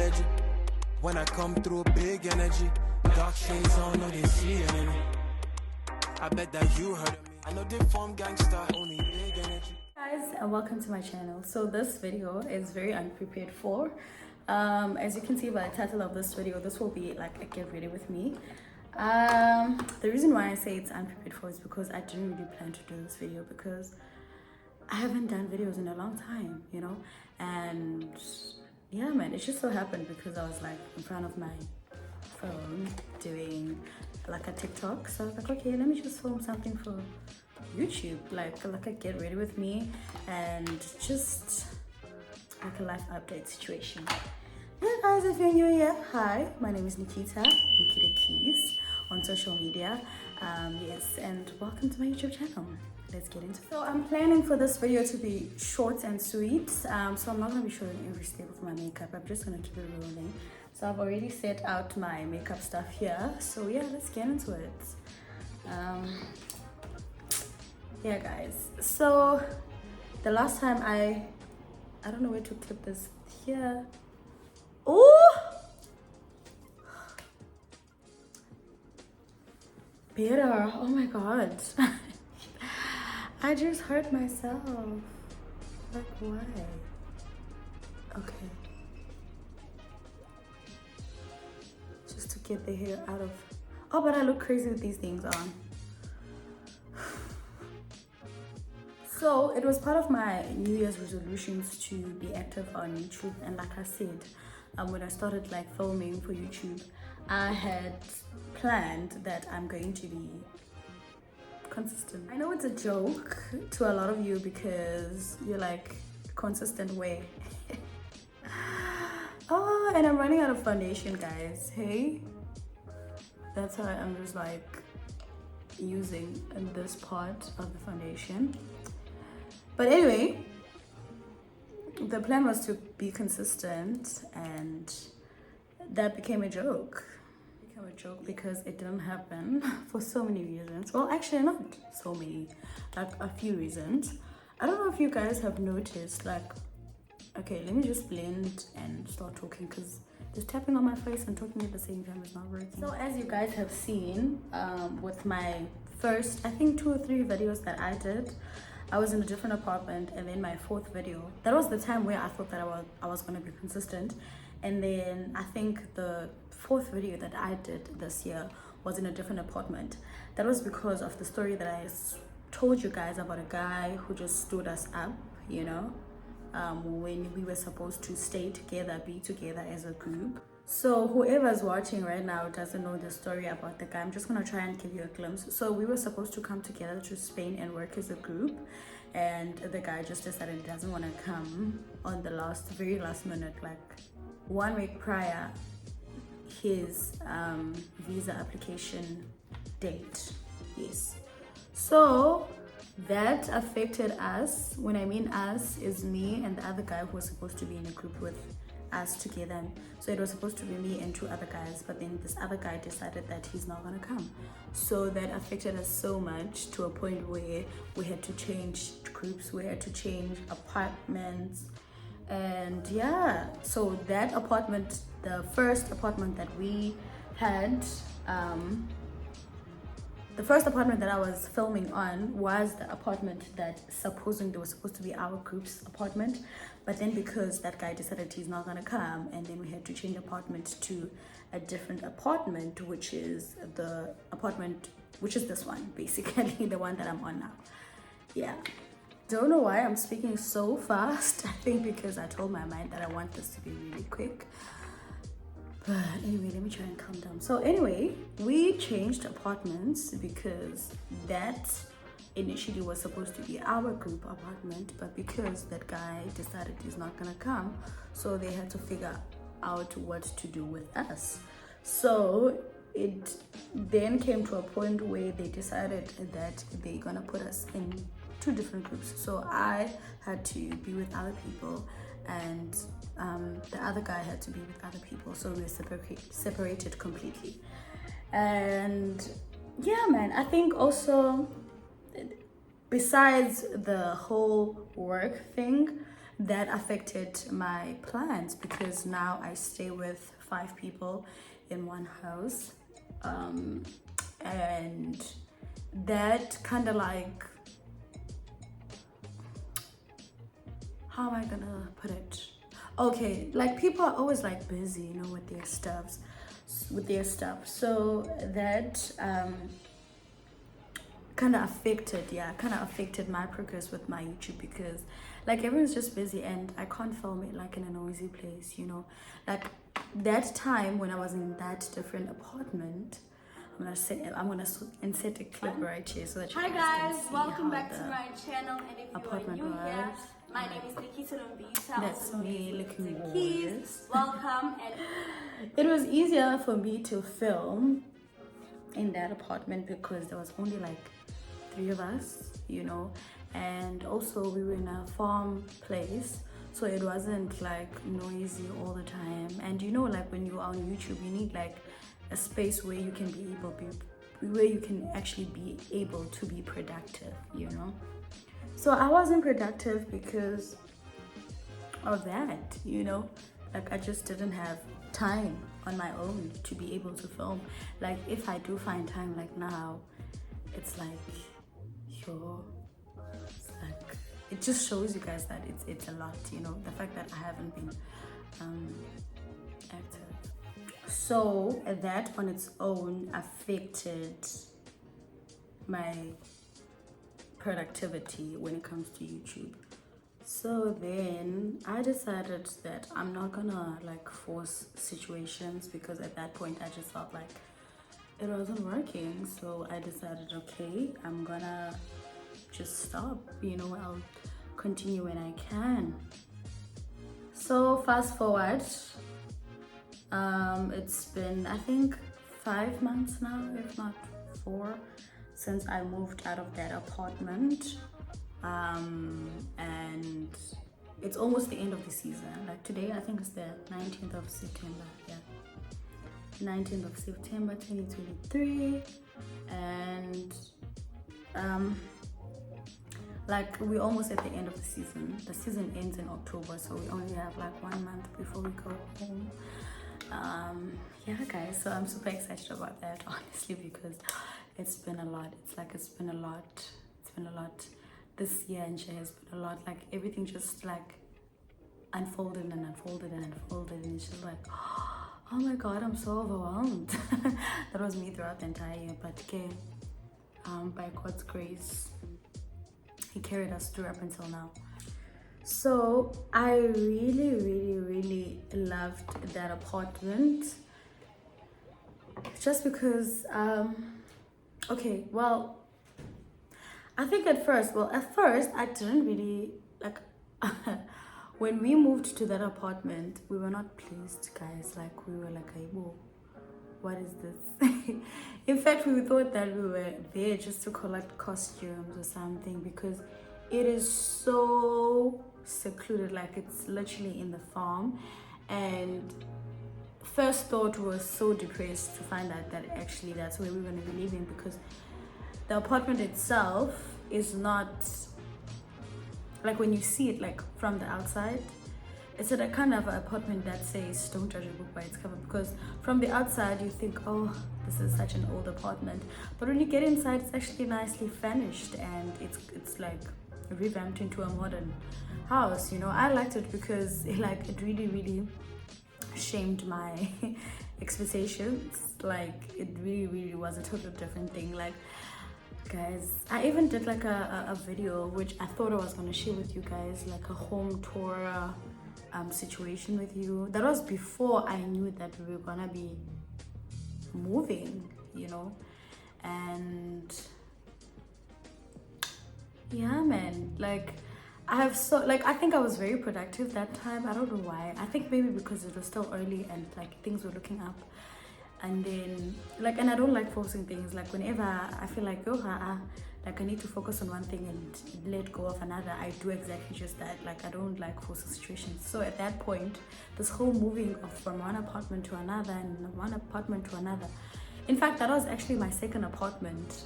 energy. When I come through, big energy. Dark shades on, no they see enemy. I bet that you heard of me. I know they form gangster, only big energy. Guys, and welcome to my channel. So this video is very unprepared for. As you can see by the title of this video, this will be like a get ready with me. The reason why I say it's unprepared for is because I didn't really plan to do this video, because I haven't done videos in a long time, you know. And yeah, man, it just so happened because I was like in front of my phone doing like a TikTok, so I was like, okay, let me just film something for YouTube, like a get ready with me, and just like a life update situation. Yeah, guys, if you're new here, hi, my name is Nikita Keys on social media. Yes, and welcome to my YouTube channel. Let's get into it. So I'm planning for this video to be short and sweet. So I'm not going to be showing every step of my makeup. I'm just going to keep it rolling. So I've already set out my makeup stuff here. So yeah, let's get into it. Yeah, guys. So the last time I don't know where to clip this here. Oh, better. Oh my god. I just hurt myself. Like, why? Okay. Just to get the hair out of... Oh, but I look crazy with these things on. So, it was part of my New Year's resolutions to be active on YouTube. And like I said, when I started like filming for YouTube, I had planned that I'm going to be consistent. I know it's a joke to a lot of you because you're like, consistent way. Oh, and I'm running out of foundation, guys. Hey, that's why I'm just like using this part of the foundation. But anyway, the plan was to be consistent, and that became a joke. Because it didn't happen for so many reasons. Well, actually not so many, like a few reasons. I don't know if you guys have noticed, like, okay, let me just blend and start talking, because just tapping on my face and talking at the same time is not working. So as you guys have seen, with my first, I think 2 or 3 videos that I did, I was in a different apartment, and then my 4th video, that was the time where I thought that I was going to be consistent. And then I think the 4th video that I did this year was in a different apartment. That was because of the story that I told you guys about a guy who just stood us up, you know, when we were supposed to stay together, be together as a group. So whoever's watching right now doesn't know the story about the guy, I'm just gonna try and give you a glimpse. So we were supposed to come together to Spain and work as a group, and the guy just decided he doesn't want to come on the very last minute, like 1 week prior his visa application date. Yes, so that affected us. When I mean us, is me and the other guy who was supposed to be in a group with us together. So it was supposed to be me and 2 other guys, but then this other guy decided that he's not gonna come. So that affected us so much, to a point where we had to change groups, we had to change apartments. And yeah, so that apartment, the first apartment that we had, the first apartment that I was filming on was the apartment that supposedly was supposed to be our group's apartment. But then because that guy decided he's not gonna come, and then we had to change apartment to a different apartment, which is the apartment, which is this one, basically, the one that I'm on now. Yeah. Don't know why I'm speaking so fast. I think because I told my mind that I want this to be really quick. But anyway, let me try and calm down. So anyway, we changed apartments because that initially was supposed to be our group apartment, but because that guy decided he's not gonna come, so they had to figure out what to do with us. So it then came to a point where they decided that they're gonna put us in 2 different groups. So I had to be with other people, and the other guy had to be with other people. So we were separated completely. And yeah, man, I think also, besides the whole work thing, that affected my plans because now I stay with 5 people in one house. And that kind of like, how am I gonna put it? Okay, like people are always like busy, you know, with their stuff. So that kind of affected my progress with my YouTube because like everyone's just busy and I can't film it like in a noisy place, you know. Like that time when I was in that different apartment, I'm gonna insert a clip right here so that you Hi guys guys, can see welcome how back to the my channel, and if you are apartment new here, was. my name is Nikita Lombisa, That's also known me as looking the gorgeous. Keys. Welcome. And It was easier for me to film in that apartment because there was only like 3 of us, you know, and also we were in a farm place, so it wasn't like noisy all the time. And you know, like when you're on YouTube, you need like a space where you can actually be able to be productive, you know. So I wasn't productive because of that, you know. Like I just didn't have time on my own to be able to film. Like if I do find time, like now, it's like, it's like, it just shows you guys that it's a lot, you know, the fact that I haven't been active. So that on its own affected my productivity when it comes to YouTube. So then I decided that I'm not gonna like force situations because at that point I just felt like it wasn't working. So I decided, okay, I'm gonna just stop, you know, I'll continue when I can. So fast forward, it's been I think 5 months now, if not 4, since I moved out of that apartment. And it's almost the end of the season. Like today I think it's the 19th of September, 19th of September 2023. And like we're almost at the end of the season. The season ends in October, so we only have like 1 month before we go home. Yeah guys, so I'm super excited about that, honestly, because it's been a lot. It's been a lot this year, and she has been a lot. Like everything just like unfolded and unfolded and unfolded, and it's just like, oh my god, I'm so overwhelmed. That was me throughout the entire year, but okay, by God's grace, he carried us through up until now. So I really loved that apartment, just because okay, well, I think at first I didn't really like when we moved to that apartment, we were not pleased, guys. Like we were like, whoa, what is this? In fact, we thought that we were there just to collect costumes or something, because it is so secluded. Like it's literally in the farm, and first thought was so depressed to find out that actually that's where we're going to be living, because the apartment itself is not like, when you see it like from the outside, it's a kind of apartment that says don't judge a book by its cover, because from the outside you think, oh, this is such an old apartment, but when you get inside, it's actually nicely furnished and it's like revamped into a modern house, you know. I liked it because it really shamed my expectations. Like it really was a totally different thing. Like guys, I even did like a video which I thought I was going to share with you guys, like a home tour situation with you. That was before I knew that we were gonna be moving, you know. And yeah man, like I think I was very productive that time. I don't know why. I think maybe because it was still early and like things were looking up. And then like, and I don't like forcing things. Like whenever I feel like, oh, like I need to focus on one thing and let go of another, I do exactly just that. Like I don't like forcing situations. So at that point, this whole moving from one apartment to another and one apartment to another, in fact that was actually my second apartment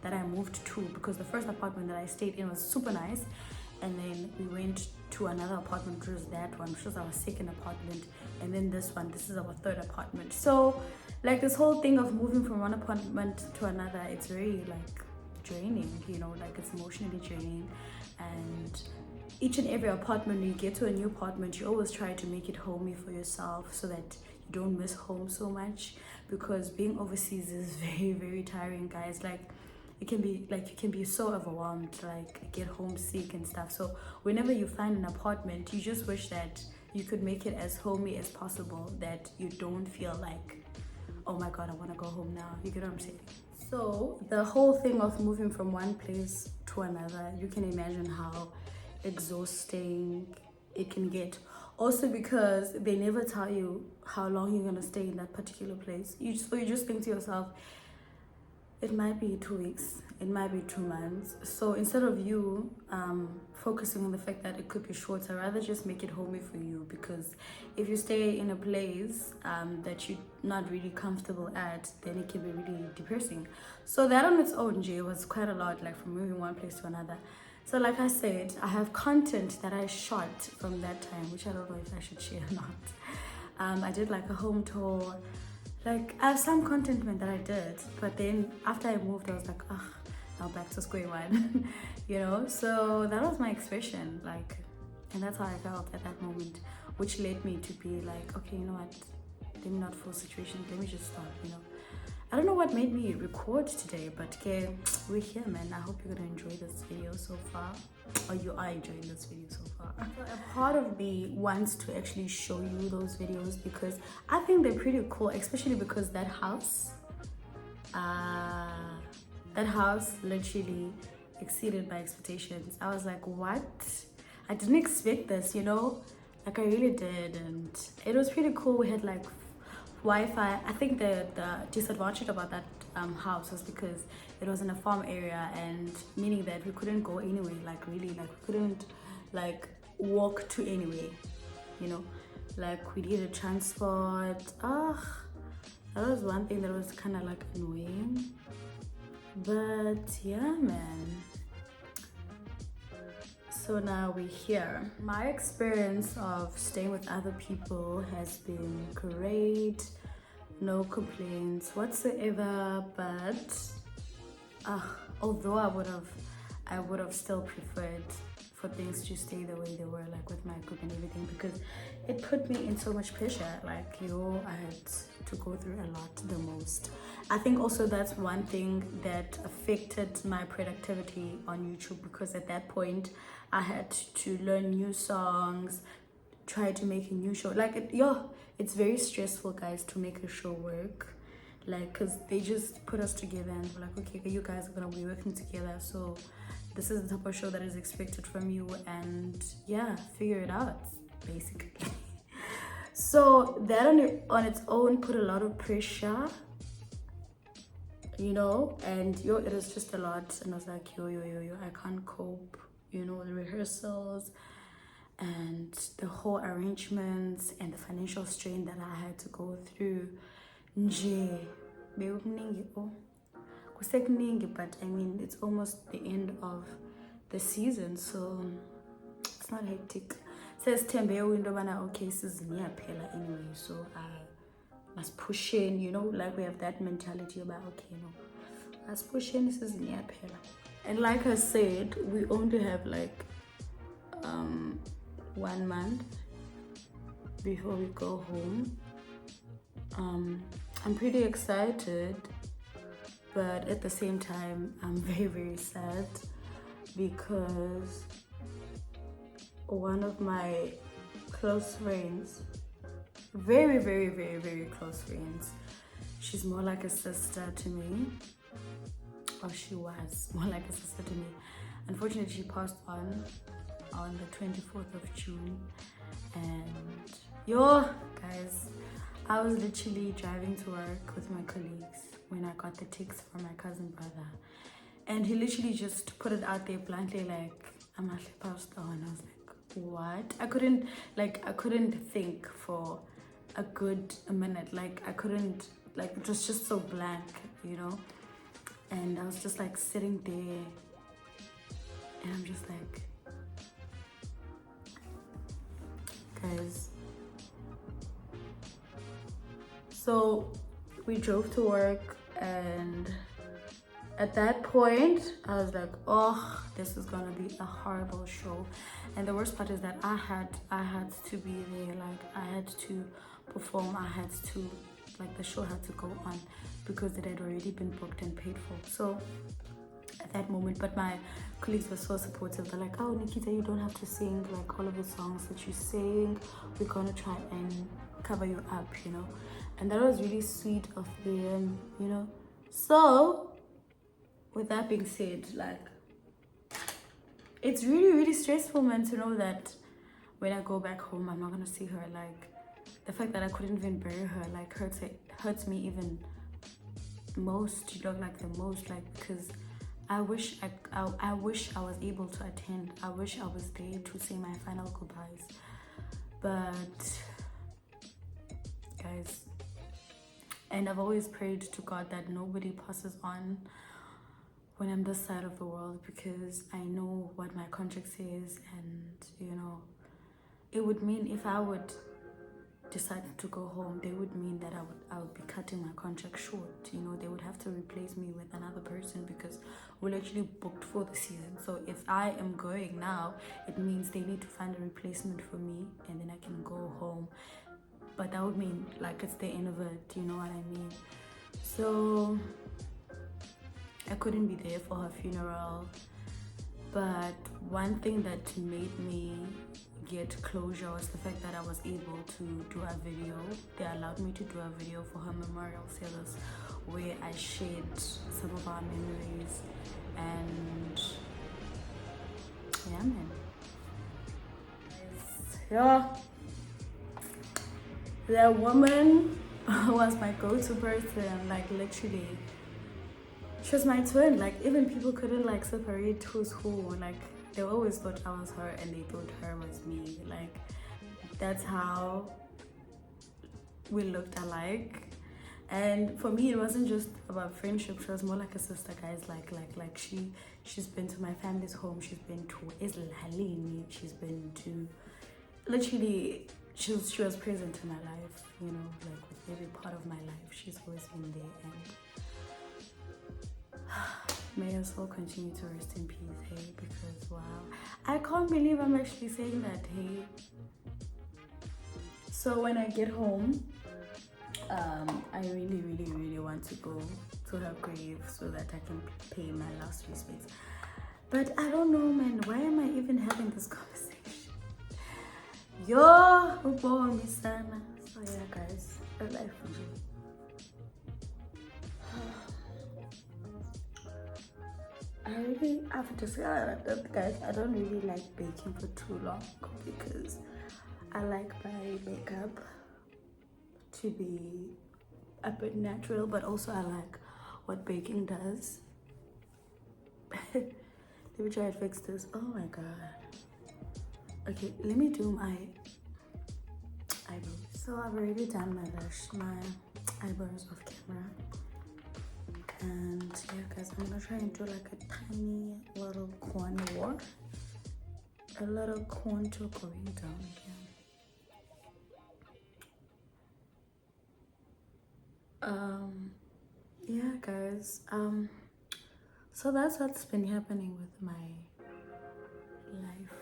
that I moved to, because the first apartment that I stayed in was super nice, and then we went to another apartment, which was that one, which was our second apartment, and then this is our third apartment. So like this whole thing of moving from one apartment to another, it's very like draining, you know, like it's emotionally draining. And each and every apartment, when you get to a new apartment, you always try to make it homey for yourself so that you don't miss home so much, because being overseas is very, very tiring, guys. Like it can be like you can be so overwhelmed, like get homesick and stuff. So whenever you find an apartment, you just wish that you could make it as homey as possible, that you don't feel like, oh my god, I want to go home now. You get what I'm saying? So the whole thing of moving from one place to another, you can imagine how exhausting it can get. Also because they never tell you how long you're gonna stay in that particular place. You just think to yourself, it might be 2 weeks, it might be 2 months. So instead of you focusing on the fact that it could be shorter, rather just make it homey for you, because if you stay in a place that you're not really comfortable at, then it can be really depressing. So that on its own, Jay, was quite a lot, like from moving one place to another. So like I said, I have content that I shot from that time, which I don't know if I should share or not. I did like a home tour. Like I have some content that I did, but then after I moved, I was like, ah, now back to square one, you know. So that was my expression, like, and that's how I felt at that moment, which led me to be like, okay, you know what? Let me not force situations. Let me just stop, you know. I don't know what made me record today, but okay, we're here, man. I hope you're gonna enjoy this video so far, or you are enjoying this video so far. So a part of me wants to actually show you those videos because I think they're pretty cool, especially because that house literally exceeded my expectations. I was like, what? I didn't expect this, you know? Like I really did, and it was pretty cool. We had like Wi-Fi. I think the disadvantage about that house was because it was in a farm area, and meaning that we couldn't go anywhere, like really, like we couldn't like walk to anywhere, you know, like we needed transport. That was one thing that was kind of like annoying, but yeah, man. So now we're here. My experience of staying with other people has been great, no complaints whatsoever. But although I would have still preferred for things to stay the way they were, like with my group and everything, because it put me in so much pressure. Like, yo, I had to go through a lot, the most. I think also that's one thing that affected my productivity on YouTube, because at that point I had to learn new songs, try to make a new show. Like, it's very stressful, guys, to make a show work. Like, because they just put us together and we're like, okay, you guys are gonna be working together, so this is the type of show that is expected from you, and yeah, figure it out, basically. So that on its own put a lot of pressure, you know, and it was just a lot. And I was like, yo, I can't cope, you know, the rehearsals and the whole arrangements and the financial strain that I had to go through. Nje, but I mean, it's almost the end of the season, so it's not hectic. Says Tembe window bana, okay, season yaphela anyway, so I must push in, you know, like we have that mentality about, okay, you know, let's push in, season yaphela. And like I said, we only have like 1 month before we go home. I'm pretty excited, but at the same time I'm very, very sad, because one of my close friends, very, very, very, very close friends, she's more like a sister to me, or she was more like a sister to me. Unfortunately, she passed on the 24th of June. And yo, guys, I was literally driving to work with my colleagues when I got the text from my cousin brother, and he literally just put it out there bluntly, like, I'm actually passed on. I was like, what? I couldn't think for a good minute. Like, I couldn't, like, it was just so blank, you know. And I was just like sitting there, and I'm just like, guys. So we drove to work, and at that point I was like, oh, this is gonna be a horrible show. And the worst part is that I had to be there, like I had to perform, I had to, like the show had to go on because it had already been booked and paid for. So at that moment, but my colleagues were so supportive. They're like, oh Nikita, you don't have to sing like all of the songs that you sing, we're gonna try and cover you up, you know. And that was really sweet of them, you know. So with that being said, like it's really stressful, man, to know that when I go back home I'm not gonna see her. Like the fact that I couldn't even bury her like hurts me even most, you know, like the most, like because I wish I wish I was able to attend. I wish I was there to say my final goodbyes. But guys, and I've always prayed to God that nobody passes on when I'm this side of the world, because I know what my contract says, and you know, it would mean if I would decide to go home, they would mean that I would be cutting my contract short. You know, they would have to replace me with another person because we're actually booked for the season. So if I am going now, it means they need to find a replacement for me, and then I can go home. But that would mean like it's the end of it, you know what I mean? So I couldn't be there for her funeral. But one thing that made me get closure was the fact that I was able to do a video. They allowed me to do a video for her memorial service where I shared some of our memories. And yeah, man. Yeah. The woman was my go-to person, like literally. She was my twin. Like even people couldn't like separate who's who. Like they always thought I was her and they thought her was me. Like that's how we looked alike. And for me, it wasn't just about friendship. She was more like a sister, guys. Like she's been to my family's home. She's been to Halini. She's been to literally. She was present in my life. You know, like with every part of my life, she's always been there. And may her soul continue to rest in peace, hey, because wow, I can't believe I'm actually saying that, hey. So when I get home, I really want to go to her grave so that I can pay my last respects. But I don't know, man, why am I even having this conversation? Yo, ubomi sana. So yeah, guys, a life for you. I really have to say that, guys, I don't really like baking for too long because I like my makeup to be a bit natural, but also I like what baking does. Let me try to fix this. Oh my god. Okay, let me do my eyebrows. So I've already done my eyebrows off camera. And yeah, guys, I'm gonna try and do like a tiny little contour. A little contour going down here. Yeah, guys. So that's what's been happening with my life.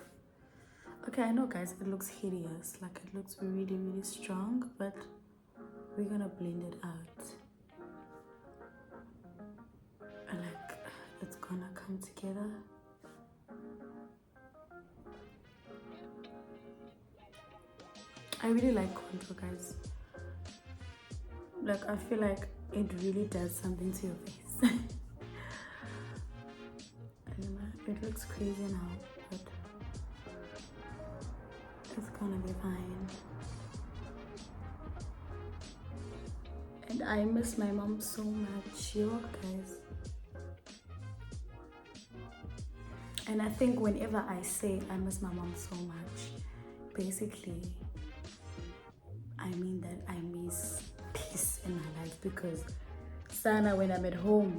Okay, I know, guys, it looks hideous. Like it looks really strong, but we're gonna blend it out. And like it's gonna come together. I really like contour, guys. Like I feel like it really does something to your face. It looks crazy now, but it's gonna be fine. And I miss my mom so much, yo, guys. And I think whenever I say I miss my mom so much, basically I mean that I miss peace in my life, because Sana, when I'm at home,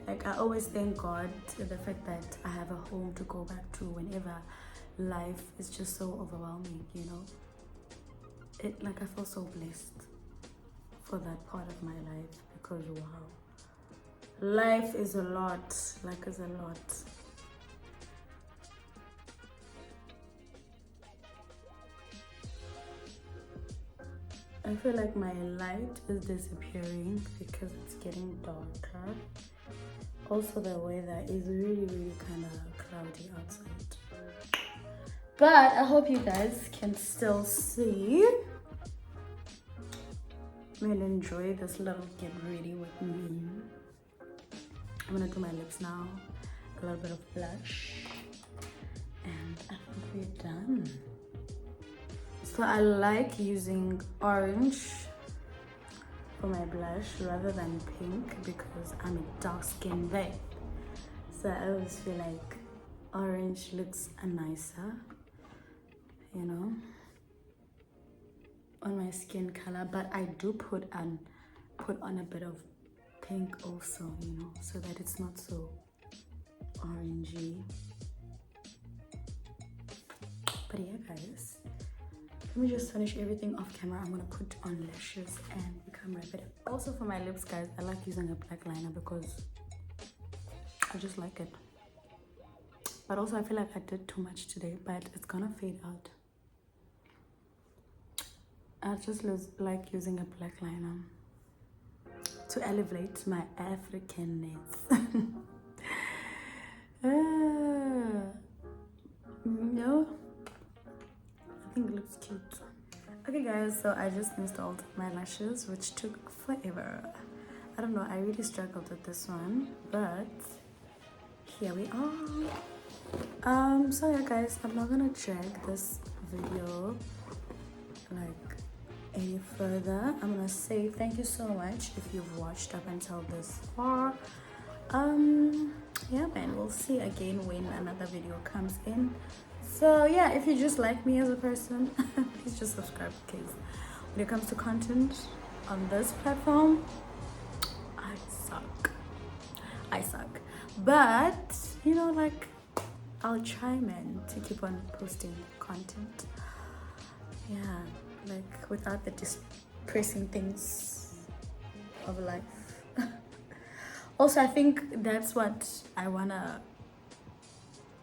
like I always thank God to the fact that I have a home to go back to whenever, life is just so overwhelming, you know. It like I feel so blessed for that part of my life, because wow, life is a lot, like it's a lot. I feel like my light is disappearing because it's getting darker. Also, the weather is really kind of cloudy outside. But I hope you guys can still see and enjoy this little get ready with me. I'm gonna do my lips now, a little bit of blush, and I think we're done. So I like using orange for my blush rather than pink because I'm a dark skin babe. So I always feel like orange looks nicer, you know, on my skin color. But I do put on a bit of pink also, you know, so that it's not so orangey. But yeah, guys, let me just finish everything off camera. I'm gonna put on lashes and become rapid. Also for my lips, guys, I like using a black liner because I just like it. But also I feel like I did too much today, but it's gonna fade out. I just like using a black liner to elevate my Africanness. No, I think it looks cute. Okay guys, so I just installed my lashes, which took forever. I don't know, I really struggled with this one, but here we are. So yeah guys, I'm not gonna drag this video like any further. I'm gonna say thank you so much if you've watched up until this far. Yeah man, we'll see again when another video comes in. So yeah, if you just like me as a person, please just subscribe, because when it comes to content on this platform, I suck. But you know, like, I'll try, man, to keep on posting content. Yeah, like without the depressing things of life. Also, I think that's what I wanna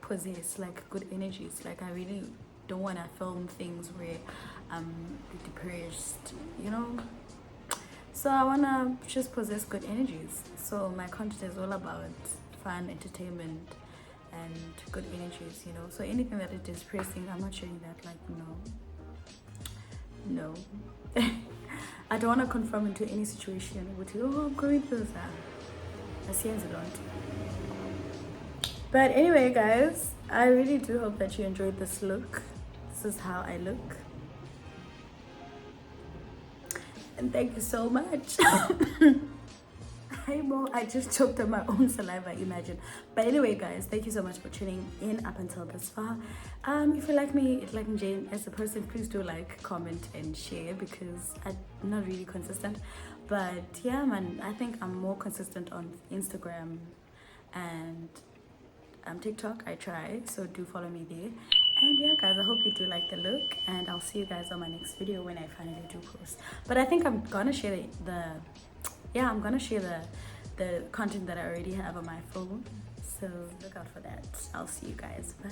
possess, like good energies. Like I really don't wanna film things where I'm depressed, you know. So I wanna just possess good energies. So my content is all about fun, entertainment, and good energies, you know. So anything that is depressing, I'm not showing that. Like no. I don't want to conform into any situation with you. Oh, I'm going through that. That seems a lot. But anyway, guys, I really do hope that you enjoyed this look. This is how I look. And thank you so much. I just choked on my own saliva, imagine. But anyway, guys, thank you so much for tuning in up until this far. If you like me, like Jane as a person, please do like, comment, and share, because I'm not really consistent. But yeah, man, I think I'm more consistent on Instagram and TikTok. I try, so do follow me there. And yeah, guys, I hope you do like the look, and I'll see you guys on my next video when I finally do post. But I think I'm gonna share I'm gonna share the content that I already have on my phone, so look out for that. I'll see you guys. Bye.